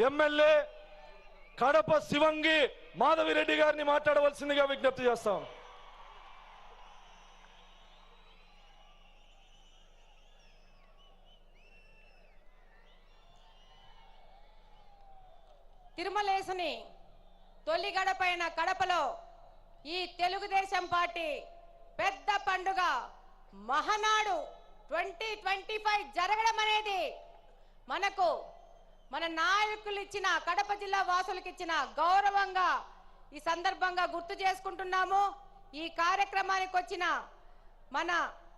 MLA Kadapa శివంగి Madhavi Reddy గారిని మాట్లాడవలసిందిగా విజ్ఞప్తి చేస్తాం. తిరుమలేసుని తొలి గడపైన కడపలో ఈ తెలుగుదేశం పార్టీ పెద్ద పండుగ మహానాడు 2025 జరగడం అనేది మనకు మన నాయకులు ఇచ్చిన కడప జిల్లా వాసులకు ఇచ్చిన గౌరవంగా ఈ సందర్భంగా గుర్తు చేసుకుంటున్నాము. ఈ కార్యక్రమానికి వచ్చిన మన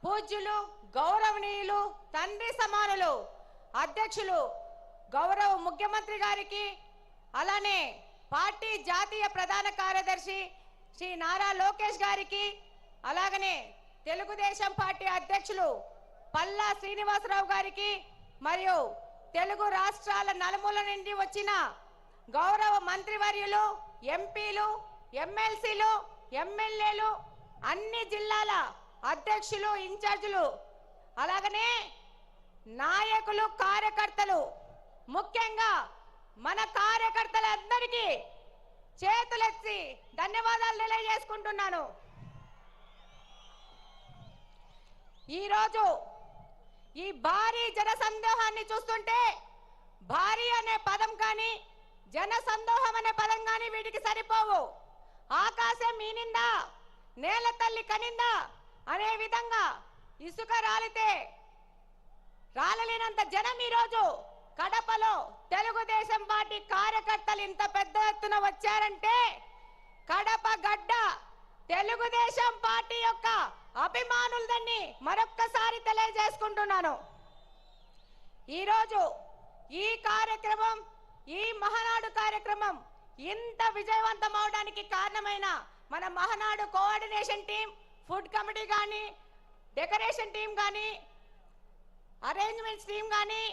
పూజ్యులు గౌరవనీయులు తండ్రి సమానులు అధ్యక్షులు గౌరవ ముఖ్యమంత్రి గారికి, అలానే పార్టీ జాతీయ ప్రధాన కార్యదర్శి శ్రీ నారా లోకేష్ గారికి, అలాగనే తెలుగుదేశం పార్టీ అధ్యక్షులు పల్లా శ్రీనివాసరావు గారికి, మరియు తెలుగు రాష్ట్రాల నలుమూల నుండి వచ్చిన గౌరవ మంత్రివర్యులు, ఎంపీలు, ఎమ్మెల్సీలు, ఎమ్మెల్యేలు, అన్ని జిల్లాల అధ్యక్షులు, ఇన్ఛార్జీలు, అలాగనే నాయకులు, కార్యకర్తలు, ముఖ్యంగా మన కార్యకర్తలందరికీ చేతులెత్తి ధన్యవాదాలు తెలియజేసుకుంటున్నాను. ఈరోజు ఈ భారీ జన సందోహాన్ని చూస్తుంటే భారీ అనే పదం కానీ జన సందోహం అనే పదం కానీ వీటికి సరిపోవు. ఆకాశం ఈనిందా, నేల తల్లి కనిందా అనే విధంగా ఇసుక రాలితే రాలలేనంత జనం ఈరోజు కడపలో తెలుగుదేశం పార్టీ కార్యకర్తలు ఇంత పెద్ద ఎత్తున వచ్చారంటే కడప గడ్డ తెలుగుదేశం పార్టీ యొక్క అభిమానులదని మరొక్కసారి తెలియజేసుకుంటున్నాను. ఈరోజు ఈ కార్యక్రమం, ఈ మహానాడు కార్యక్రమం ఇంత విజయవంతం అవడానికి కారణమైన మన Mahanadu coordination team, food committee కానీ, డెకరేషన్ టీం కానీ, అరేంజ్మెంట్స్ టీం కానీ,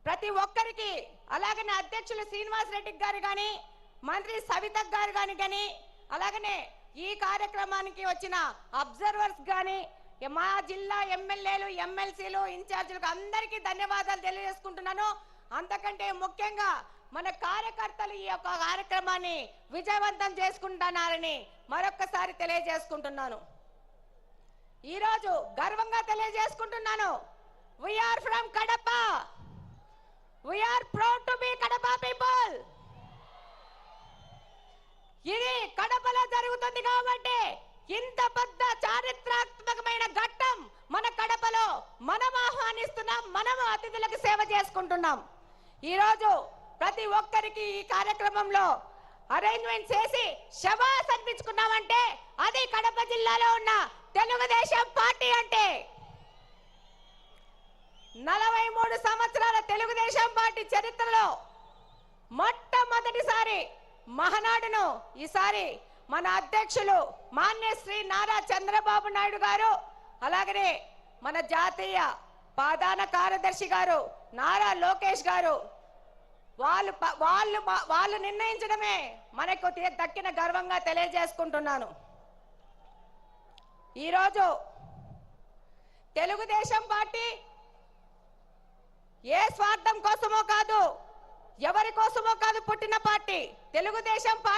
ప్రతి ఒక్కరికి, అలాగనే అధ్యక్షులు శ్రీనివాస్ రెడ్డి గారు కానీ, మంత్రి సవిత గారు కానీ, అలాగనే ఈ కార్యక్రమానికి వచ్చిన అబ్జర్వర్స్ కానీ, మా జిల్లా ఎమ్మెల్యేలు, ఎమ్మెల్సీలు, ఇన్ఛార్జీలకు అందరికీ ధన్యవాదాలు తెలియజేసుకుంటున్నాను. అంతకంటే ముఖ్యంగా మన కార్యకర్తలు ఈ యొక్క కార్యక్రమాన్ని విజయవంతం చేసుకుంటున్నారని మరొక్కసారి తెలియజేసుకుంటున్నాను. ఈరోజు గర్వంగా తెలియజేసుకుంటున్నాను, we are from Kadapa, we are proud to be Kadapa people. ఇది కడపలో జరుగుతుంది కాబట్టి ఇంత పెద్ద చారిత్రాత్మకమైన ఘట్టం మన కడపలో మనం ఆహ్వానిస్తున్నాం, మనం అతిథులకు సేవ చేసుకుంటున్నాం. ఈరోజు ప్రతి ఒక్కరికి ఈ కార్యక్రమంలో అరేంజ్మెంట్ చేసి శబాస్ అనిపించుకున్నామంటే అది కడప జిల్లాలో ఉన్న తెలుగుదేశం పార్టీ అంటే. 43 సంవత్సరాల తెలుగుదేశం పార్టీ చరిత్రలో మొట్టమొదటిసారి మహానాడును ఈసారి మన అధ్యక్షులు మాన్య శ్రీ నారా చంద్రబాబు నాయుడు గారు, అలాగనే మన జాతీయ ప్రధాన కార్యదర్శి గారు నారా లోకేష్ గారు వాళ్ళు నిర్ణయించడమే మనకు దక్కిన గర్వంగా తెలియజేసుకుంటున్నాను. ఈరోజు తెలుగుదేశం పార్టీ ఏ స్వార్థం కోసమో కాదు, ఎవరి కోసమో కాదు పుట్టిన పార్టీ. తెలుగుదేశం పార్టీ